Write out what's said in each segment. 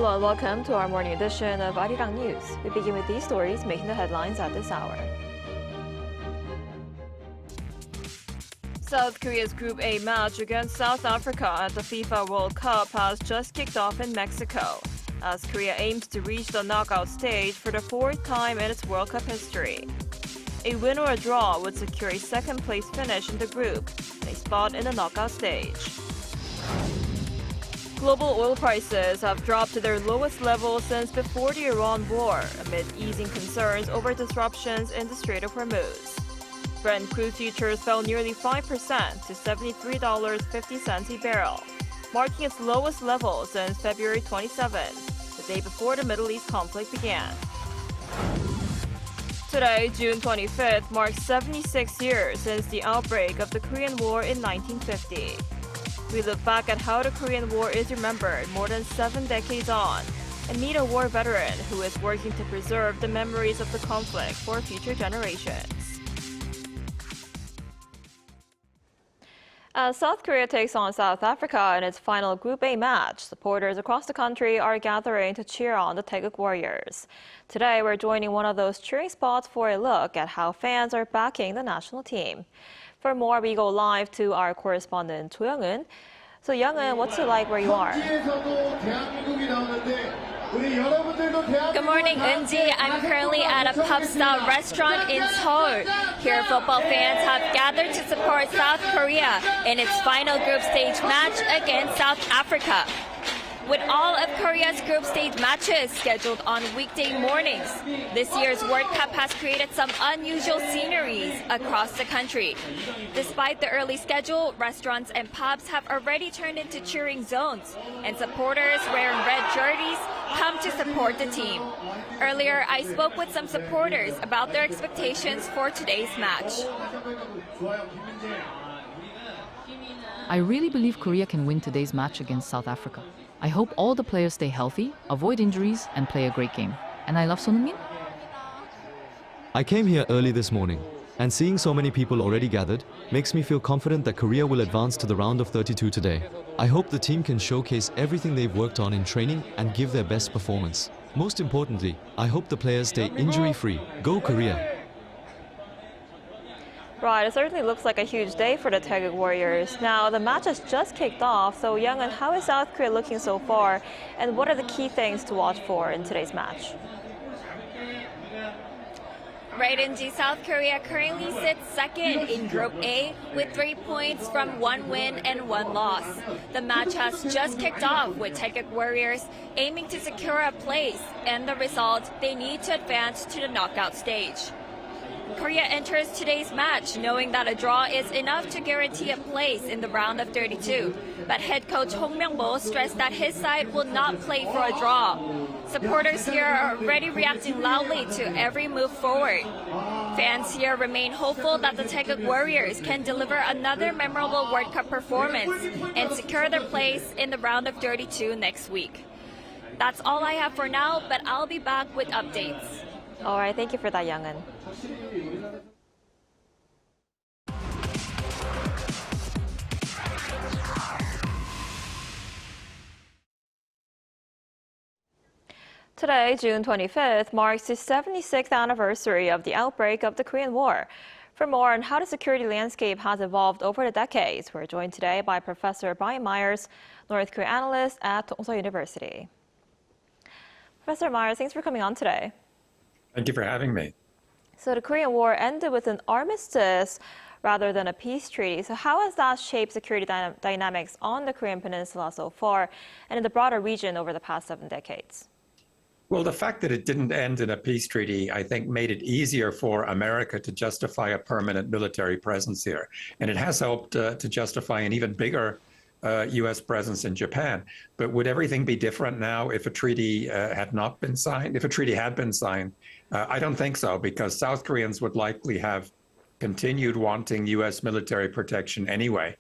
Hello and welcome to our morning edition of Arirang News. We begin with these stories making the headlines at this hour. South Korea's Group A match against South Africa at the FIFA World Cup has just kicked off in Mexico, as Korea aims to reach the knockout stage for the fourth time in its World Cup history. A win or a draw would secure a second-place finish in the group and a spot in the knockout stage. Global oil prices have dropped to their lowest level since before the Iran war, amid easing concerns over disruptions in the Strait of Hormuz. Brent crude futures fell nearly 5% to $73.50 a barrel, marking its lowest level since February 27, the day before the Middle East conflict began. Today, June 25th, marks 76 years since the outbreak of the Korean War in 1950. We look back at how the Korean War is remembered more than 7 decades on and meet a war veteran who is working to preserve the memories of the conflict for future generations. As South Korea takes on South Africa in its final Group A match, supporters across the country are gathering to cheer on the Taeguk Warriors. Today, we're joining one of those cheering spots for a look at how fans are backing the national team. For more, we go live to our correspondent, Jo Young-eun. So, Young-eun, what's it like where you are? Good morning, Eunji. I'm currently at a pub-style restaurant in Seoul. Here, football fans have gathered to support South Korea in its final group stage match against South Africa. With all of Korea's group stage matches scheduled on weekday mornings, this year's World Cup has created some unusual sceneries across the country. Despite the early schedule, restaurants and pubs have already turned into cheering zones, and supporters wearing red jerseys come to support the team. Earlier, I spoke with some supporters about their expectations for today's match. I really believe Korea can win today's match against South Africa. I hope all the players stay healthy, avoid injuries, and play a great game. And I love Son Heung-min. I came here early this morning, and seeing so many people already gathered makes me feel confident that Korea will advance to the round of 32 today. I hope the team can showcase everything they've worked on in training and give their best performance. Most importantly, I hope the players stay injury-free. Go Korea! Right, it certainly looks like a huge day for the Taeguk Warriors. Now, the match has just kicked off, so Young-eun, how is South Korea looking so far, and what are the key things to watch for in today's match? Right, Eunji, South Korea currently sits second in Group A with 3 points from 1 win and 1 loss. The match has just kicked off with Taeguk Warriors aiming to secure a place, and the result, they need to advance to the knockout stage. Korea enters today's match knowing that a draw is enough to guarantee a place in the round of 32. But head coach Hong Myung-bo stressed that his side will not play for a draw. Supporters here are already reacting loudly to every move forward. Fans here remain hopeful that the Taeguk Warriors can deliver another memorable World Cup performance and secure their place in the round of 32 next week. That's all I have for now, but I'll be back with updates. All right, thank you for that, Young-eun. Today, June 25th, marks the 76th anniversary of the outbreak of the Korean War. For more on how the security landscape has evolved over the decades, we're joined today by Professor Brian Myers, North Korea analyst at Dongsa University. Professor Myers, thanks for coming on today. Thank you for having me. So the Korean War ended with an armistice rather than a peace treaty. So how has that shaped security dynamics on the Korean Peninsula so far and in the broader region over the past 7 decades? Well, the fact that it didn't end in a peace treaty, I think, made it easier for America to justify a permanent military presence here. And it has helped to justify an even bigger U.S. presence in Japan. But would everything be different now if a treaty had not been signed? If a treaty had been signed? I don't think so, because South Koreans would likely have continued wanting U.S. military protection anyway.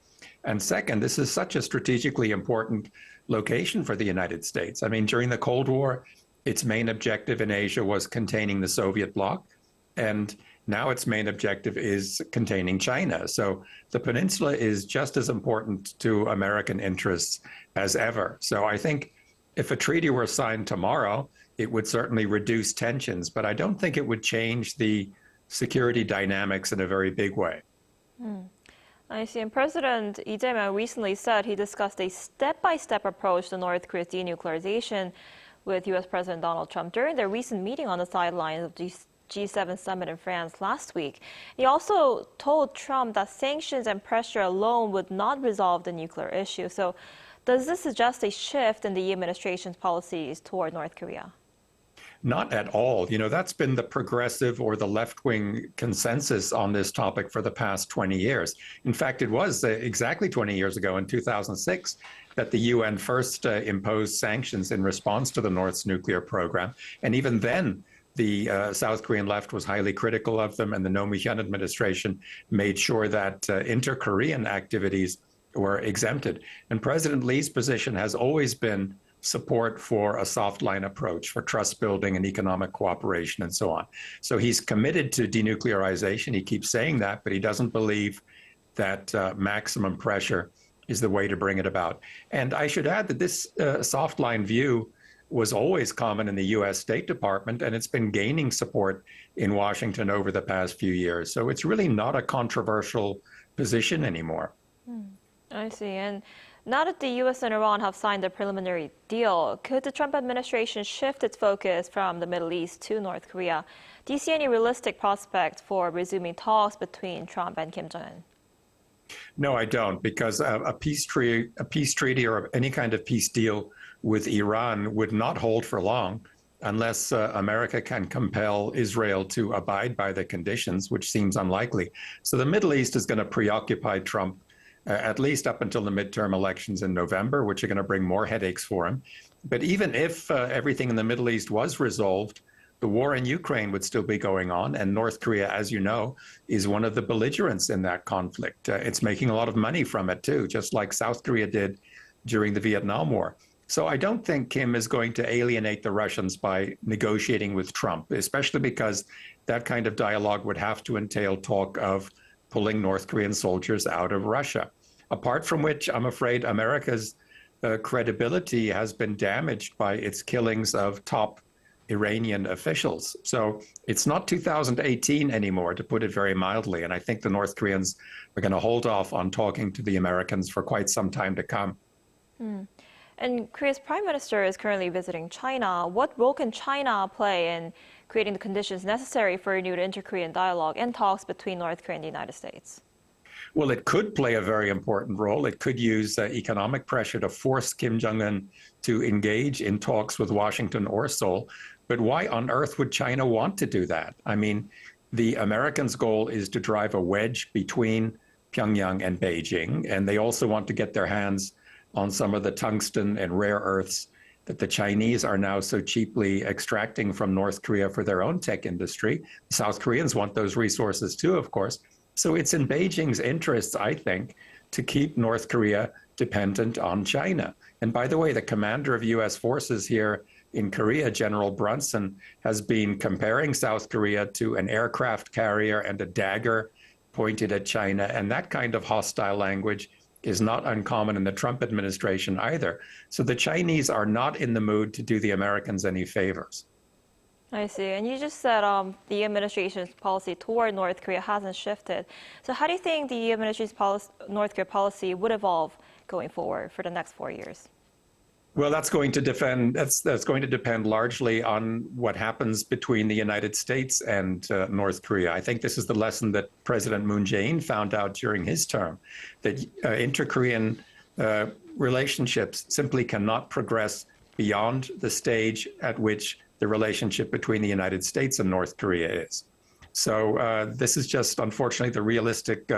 And second, this is such a strategically important location for the United States. I mean, during the Cold War, its main objective in Asia was containing the Soviet bloc, and now its main objective is containing China. So the peninsula is just as important to American interests as ever. So I think if a treaty were signed tomorrow, it would certainly reduce tensions, but I don't think it would change the security dynamics in a very big way. I see. And President Lee Jae-myung recently said he discussed a step-by-step approach to North Korea's denuclearization with U.S. President Donald Trump during their recent meeting on the sidelines of the G7 summit in France last week. He also told Trump that sanctions and pressure alone would not resolve the nuclear issue. So does this suggest a shift in the administration's policies toward North Korea? Not at all. You know, that's been the progressive or the left-wing consensus on this topic for the past 20 years. In fact, it was exactly 20 years ago in 2006 that the UN first imposed sanctions in response to the North's nuclear program. And even then, the South Korean left was highly critical of them, and the Roh Moo-hyun administration made sure that inter-Korean activities were exempted. And President Lee's position has always been support for a soft line approach for trust building and economic cooperation and so on. So he's committed to denuclearization. He keeps saying that, but he doesn't believe that maximum pressure is the way to bring it about. And I should add that this soft line view was always common in the U.S. State Department, and it's been gaining support in Washington over the past few years. So it's really not a controversial position anymore. I see. And now that the U.S. and Iran have signed a preliminary deal, could the Trump administration shift its focus from the Middle East to North Korea? Do you see any realistic prospects for resuming talks between Trump and Kim Jong-un? No, I don't, because a peace treaty or any kind of peace deal with Iran would not hold for long unless America can compel Israel to abide by the conditions, which seems unlikely. So the Middle East is going to preoccupy Trump at least up until the midterm elections in November, which are going to bring more headaches for him. But even if everything in the Middle East was resolved, the war in Ukraine would still be going on. And North Korea, as you know, is one of the belligerents in that conflict. It's making a lot of money from it, too, just like South Korea did during the Vietnam War. So I don't think Kim is going to alienate the Russians by negotiating with Trump, especially because that kind of dialogue would have to entail talk of pulling North Korean soldiers out of Russia. Apart from which, I'm afraid America's credibility has been damaged by its killings of top Iranian officials. So it's not 2018 anymore, to put it very mildly. And I think the North Koreans are going to hold off on talking to the Americans for quite some time to come. And Korea's prime minister is currently visiting China. What role can China play in creating the conditions necessary for renewed inter-Korean dialogue and talks between North Korea and the United States? Well, it could play a very important role. It could use economic pressure to force Kim Jong-un to engage in talks with Washington or Seoul. But why on earth would China want to do that? I mean, the Americans' goal is to drive a wedge between Pyongyang and Beijing, and they also want to get their hands on some of the tungsten and rare earths that the Chinese are now so cheaply extracting from North Korea for their own tech industry. The South Koreans want those resources too, of course. So it's in Beijing's interests, I think, to keep North Korea dependent on China. And by the way, the commander of U.S. forces here in Korea, General Brunson, has been comparing South Korea to an aircraft carrier and a dagger pointed at China. And that kind of hostile language is not uncommon in the Trump administration either. So the Chinese are not in the mood to do the Americans any favors. I see. And you just said the administration's policy toward North Korea hasn't shifted. So how do you think the administration's North Korea policy would evolve going forward for the next 4 years? Well, that's going to depend largely on what happens between the United States and North Korea. I think this is the lesson that President Moon Jae-in found out during his term, that inter-Korean relationships simply cannot progress beyond the stage at which the relationship between the United States and North Korea is. So this is just, unfortunately, the realistic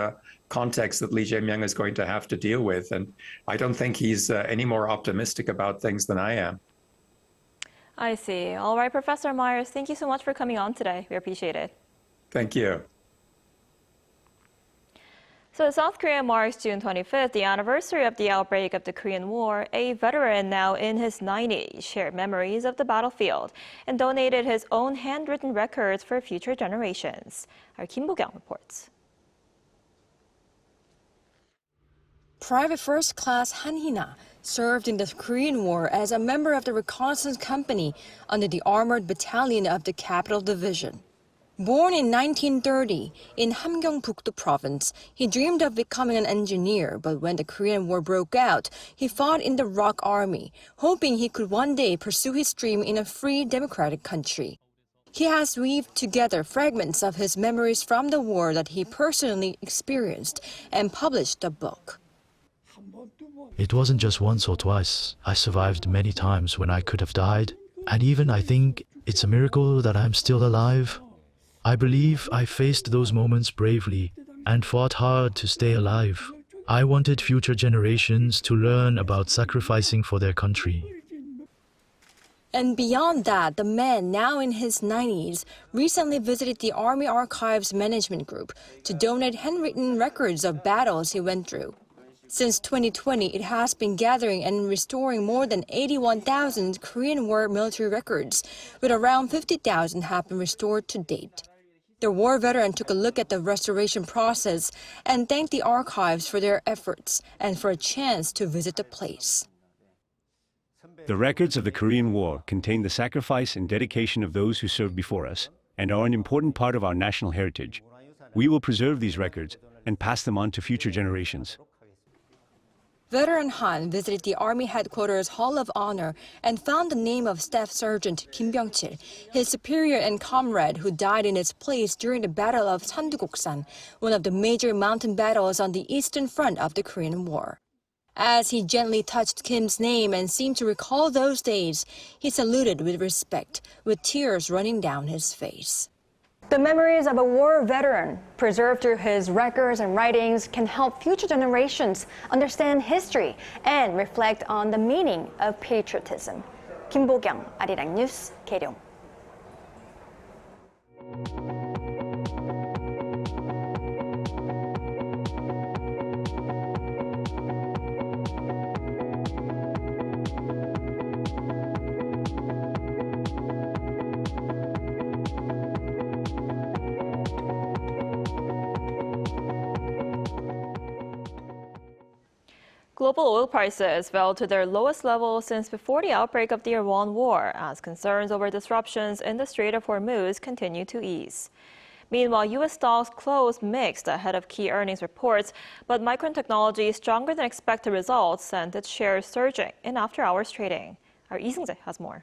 context that Lee Jae-myung is going to have to deal with. And I don't think he's any more optimistic about things than I am. I see. All right, Professor Myers, thank you so much for coming on today. We appreciate it. Thank you. So South Korea marks June 25th, the anniversary of the outbreak of the Korean War. A veteran now in his 90s shared memories of the battlefield and donated his own handwritten records for future generations. Our Kim Bo-kyung reports. Private First Class Han Hina served in the Korean War as a member of the reconnaissance company under the armored battalion of the Capital Division. Born in 1930 in Hamgyeongbuk-do province, he dreamed of becoming an engineer, but when the Korean War broke out, he fought in the Rock Army, hoping he could one day pursue his dream in a free, democratic country. He has weaved together fragments of his memories from the war that he personally experienced and published a book. It wasn't just once or twice. I survived many times when I could have died. And even I think it's a miracle that I'm still alive. I believe I faced those moments bravely and fought hard to stay alive. I wanted future generations to learn about sacrificing for their country. And beyond that, the man, now in his 90s, recently visited the Army Archives Management Group to donate handwritten records of battles he went through. Since 2020, it has been gathering and restoring more than 81,000 Korean War military records, with around 50,000 have been restored to date. The war veteran took a look at the restoration process and thanked the archives for their efforts and for a chance to visit the place. The records of the Korean War contain the sacrifice and dedication of those who served before us and are an important part of our national heritage. We will preserve these records and pass them on to future generations. Veteran Han visited the Army Headquarters Hall of Honor and found the name of Staff Sergeant Kim Byung-chil, his superior and comrade who died in his place during the Battle of Sandugoksan, one of the major mountain battles on the eastern front of the Korean War. As he gently touched Kim's name and seemed to recall those days, he saluted with respect, with tears running down his face. The memories of a war veteran, preserved through his records and writings, can help future generations understand history and reflect on the meaning of patriotism. Kim Bo-kyung, Arirang News, Keryong. Global oil prices fell to their lowest level since before the outbreak of the Iran war, as concerns over disruptions in the Strait of Hormuz continue to ease. Meanwhile, U.S. stocks closed mixed ahead of key earnings reports, but Micron Technology's stronger than expected results sent its shares surging in after-hours trading. Our Lee Seung-jae has more.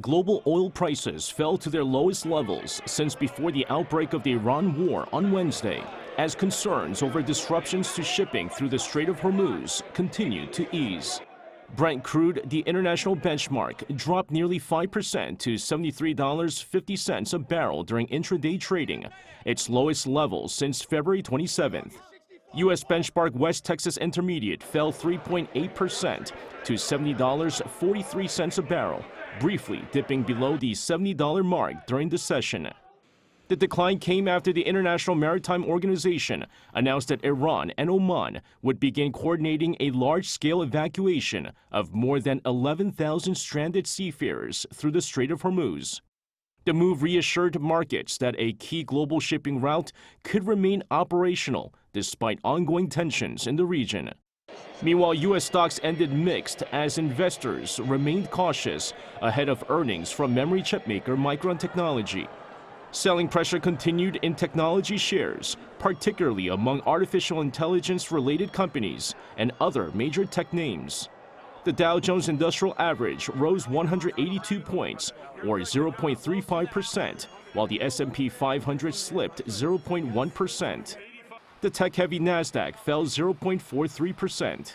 Global oil prices fell to their lowest levels since before the outbreak of the Iran war on Wednesday, as concerns over disruptions to shipping through the Strait of Hormuz continued to ease. Brent crude, the international benchmark, dropped nearly 5% to $73.50 a barrel during intraday trading, its lowest level since February 27th. U.S. benchmark West Texas Intermediate fell 3.8% to $70.43 a barrel, briefly dipping below the $70 mark during the session. The decline came after the International Maritime Organization announced that Iran and Oman would begin coordinating a large-scale evacuation of more than 11,000 stranded seafarers through the Strait of Hormuz. The move reassured markets that a key global shipping route could remain operational despite ongoing tensions in the region. Meanwhile, U.S. stocks ended mixed as investors remained cautious ahead of earnings from memory chip maker Micron Technology. Selling pressure continued in technology shares, particularly among artificial intelligence-related companies and other major tech names. The Dow Jones Industrial Average rose 182 points, or 0.35%, while the S&P 500 slipped 0.1%. The tech-heavy Nasdaq fell 0.43%.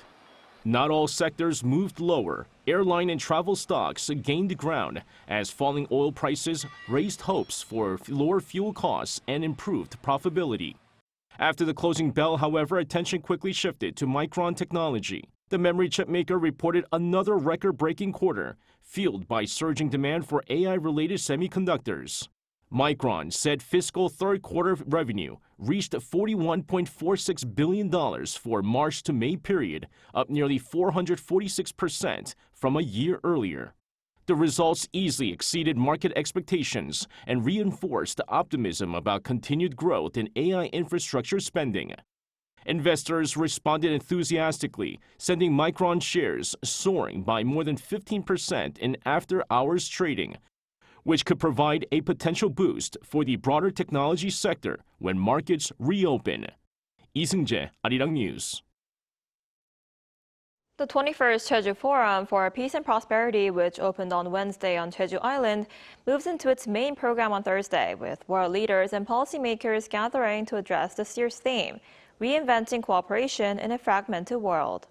Not all sectors moved lower. Airline and travel stocks gained ground as falling oil prices raised hopes for lower fuel costs and improved profitability. After the closing bell, however, attention quickly shifted to Micron Technology. The memory chip maker reported another record-breaking quarter, fueled by surging demand for AI-related semiconductors. Micron said fiscal third-quarter revenue reached $41.46 billion for March to May period, up nearly 446% from a year earlier. The results easily exceeded market expectations and reinforced optimism about continued growth in AI infrastructure spending. Investors responded enthusiastically, sending Micron shares soaring by more than 15% in after-hours trading, which could provide a potential boost for the broader technology sector when markets reopen. Lee Seung-jae, Arirang News. The 21st Jeju Forum for Peace and Prosperity, which opened on Wednesday on Jeju Island, moves into its main program on Thursday, with world leaders and policymakers gathering to address this year's theme, reinventing cooperation in a fragmented world.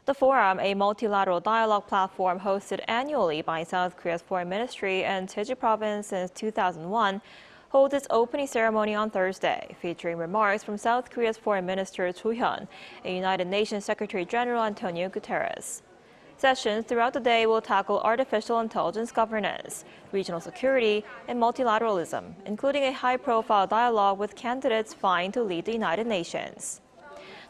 The forum, a multilateral dialogue platform hosted annually by South Korea's Foreign Ministry and Jeju Province since 2001, holds its opening ceremony on Thursday, featuring remarks from South Korea's Foreign Minister Cho Hyun and United Nations Secretary General Antonio Guterres. Sessions throughout the day will tackle artificial intelligence governance, regional security, and multilateralism, including a high-profile dialogue with candidates vying to lead the United Nations.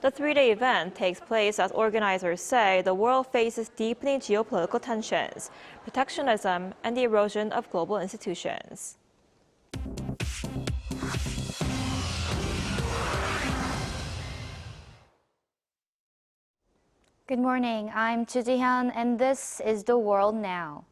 The three-day event takes place as organizers say the world faces deepening geopolitical tensions, protectionism, and the erosion of global institutions. Good morning, I'm Cho Ji-hyun, and this is The World Now.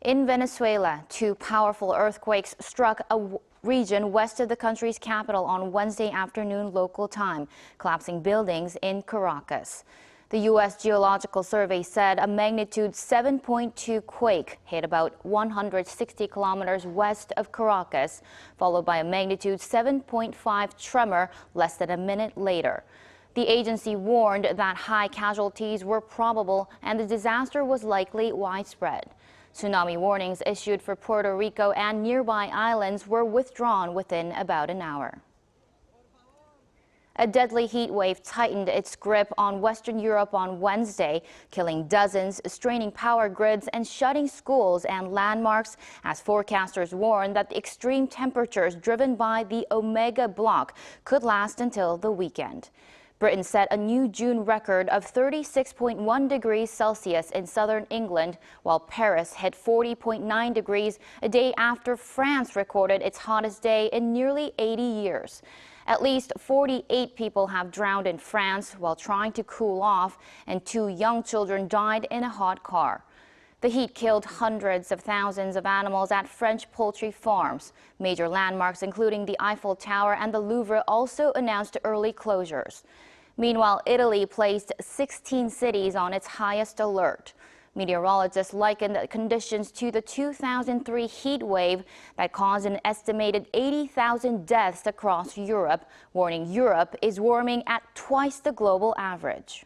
In Venezuela, two powerful earthquakes struck a region west of the country's capital on Wednesday afternoon local time, collapsing buildings in Caracas. The U.S. Geological Survey said a magnitude 7.2 quake hit about 160 kilometers west of Caracas, followed by a magnitude 7.5 tremor less than a minute later. The agency warned that high casualties were probable and the disaster was likely widespread. Tsunami warnings issued for Puerto Rico and nearby islands were withdrawn within about an hour. A deadly heat wave tightened its grip on Western Europe on Wednesday, killing dozens, straining power grids, and shutting schools and landmarks as forecasters warn that the extreme temperatures driven by the Omega block could last until the weekend. Britain set a new June record of 36.1 degrees Celsius in southern England, while Paris hit 40.9 degrees a day after France recorded its hottest day in nearly 80 years. At least 48 people have drowned in France while trying to cool off, and 2 young children died in a hot car. The heat killed hundreds of thousands of animals at French poultry farms. Major landmarks, including the Eiffel Tower and the Louvre, also announced early closures. Meanwhile, Italy placed 16 cities on its highest alert. Meteorologists likened the conditions to the 2003 heat wave that caused an estimated 80,000 deaths across Europe, warning Europe is warming at twice the global average.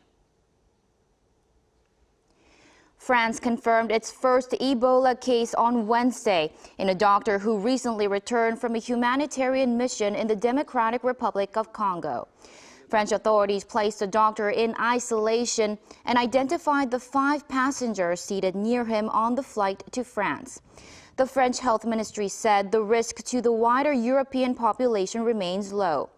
France confirmed its first Ebola case on Wednesday in a doctor who recently returned from a humanitarian mission in the Democratic Republic of Congo. French authorities placed the doctor in isolation and identified the 5 passengers seated near him on the flight to France. The French Health Ministry said the risk to the wider European population remains low.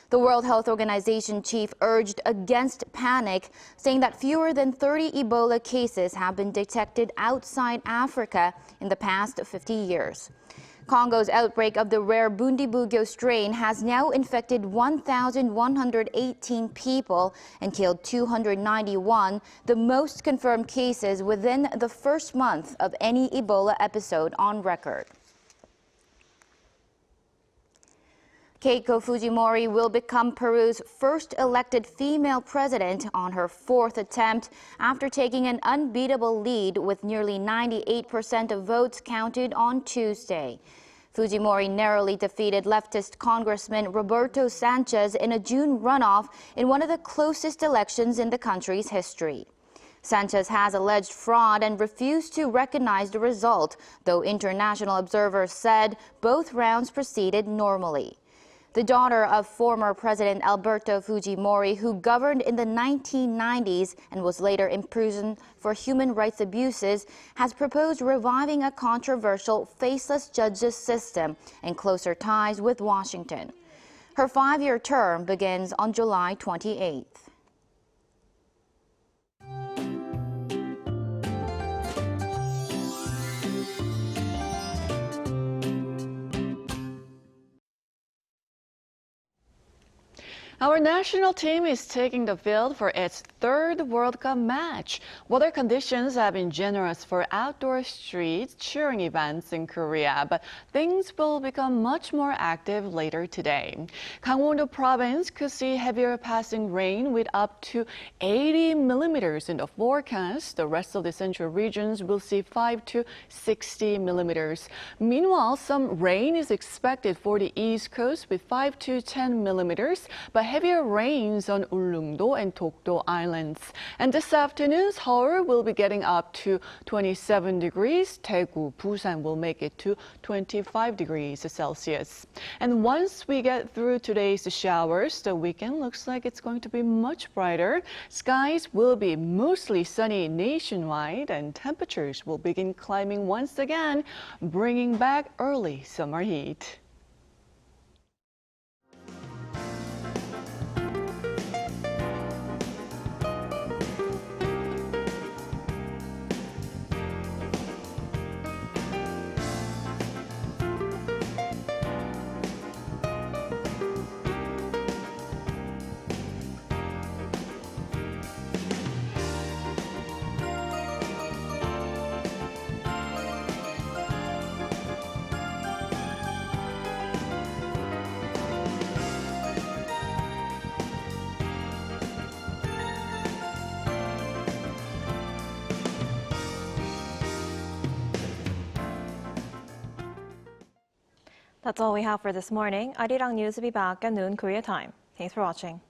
The World Health Organization chief urged against panic, saying that fewer than 30 Ebola cases have been detected outside Africa in the past 50 years. Congo's outbreak of the rare Bundibugyo strain has now infected 1,118 people and killed 291, the most confirmed cases within the first month of any Ebola episode on record. Keiko Fujimori will become Peru's first elected female president on her 4th attempt after taking an unbeatable lead with nearly 98% of votes counted on Tuesday. Fujimori narrowly defeated leftist Congressman Roberto Sanchez in a June runoff in one of the closest elections in the country's history. Sanchez has alleged fraud and refused to recognize the result, though international observers said both rounds proceeded normally. The daughter of former President Alberto Fujimori, who governed in the 1990s and was later imprisoned for human rights abuses, has proposed reviving a controversial faceless judges system and closer ties with Washington. Her 5-year term begins on July 28th. Our national team is taking the field for its third World Cup match. Weather conditions have been generous for outdoor street cheering events in Korea, but things will become much more active later today. Gangwon-do province could see heavier passing rain with up to 80 millimeters in the forecast. The rest of the central regions will see 5 to 60 millimeters. Meanwhile, some rain is expected for the east coast with 5 to 10 millimeters, but heavier rains on Ulleungdo and Dokdo Islands. And this afternoon, Seoul will be getting up to 27 degrees. Daegu, Busan will make it to 25 degrees Celsius. And once we get through today's showers, the weekend looks like it's going to be much brighter. Skies will be mostly sunny nationwide, and temperatures will begin climbing once again, bringing back early summer heat. That's all we have for this morning. Arirang News will be back at noon Korea time. Thanks for watching.